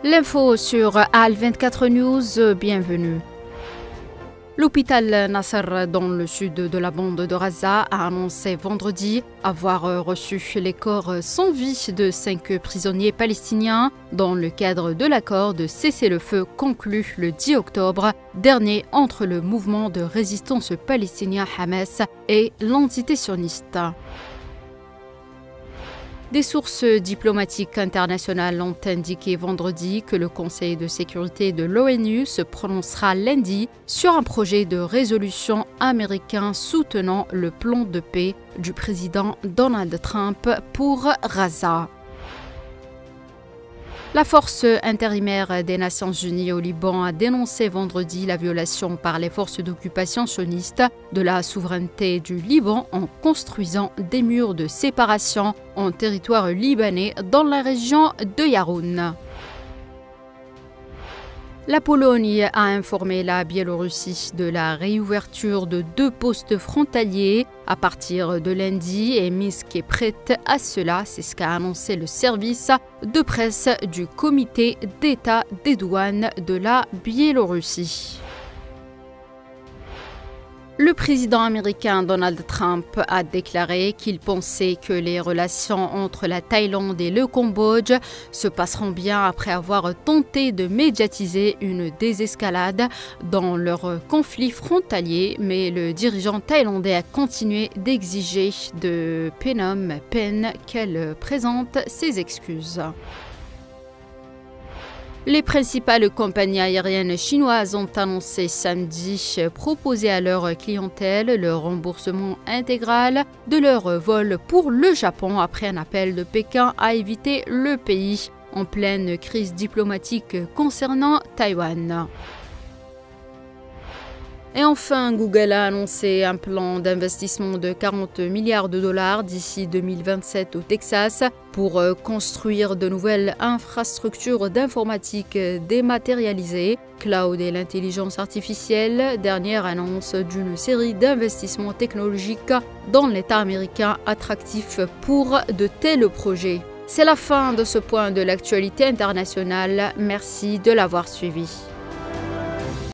L'info sur Al24 News, bienvenue. L'hôpital Nasser dans le sud de la bande de Gaza a annoncé vendredi avoir reçu les corps sans vie de 5 prisonniers palestiniens dans le cadre de l'accord de cessez-le-feu conclu le 10 octobre dernier entre le mouvement de résistance palestinien Hamas et l'entité sioniste. Des sources diplomatiques internationales ont indiqué vendredi que le Conseil de sécurité de l'ONU se prononcera lundi sur un projet de résolution américain soutenant le plan de paix du président Donald Trump pour Gaza. La force intérimaire des Nations Unies au Liban a dénoncé vendredi la violation par les forces d'occupation sionistes de la souveraineté du Liban en construisant des murs de séparation en territoire libanais dans la région de Yaroun. La Pologne a informé la Biélorussie de la réouverture de 2 postes frontaliers à partir de lundi et Minsk est prête à cela, c'est ce qu'a annoncé le service de presse du Comité d'État des douanes de la Biélorussie. Le président américain Donald Trump a déclaré qu'il pensait que les relations entre la Thaïlande et le Cambodge se passeront bien après avoir tenté de médiatiser une désescalade dans leur conflit frontalier, mais le dirigeant thaïlandais a continué d'exiger de Phnom Penh qu'elle présente ses excuses. Les principales compagnies aériennes chinoises ont annoncé samedi proposer à leur clientèle le remboursement intégral de leurs vols pour le Japon après un appel de Pékin à éviter le pays en pleine crise diplomatique concernant Taïwan. Et enfin, Google a annoncé un plan d'investissement de 40 milliards de dollars d'ici 2027 au Texas pour construire de nouvelles infrastructures d'informatique dématérialisées, cloud et l'intelligence artificielle, dernière annonce d'une série d'investissements technologiques dans l'État américain attractif pour de tels projets. C'est la fin de ce point de l'actualité internationale. Merci de l'avoir suivi.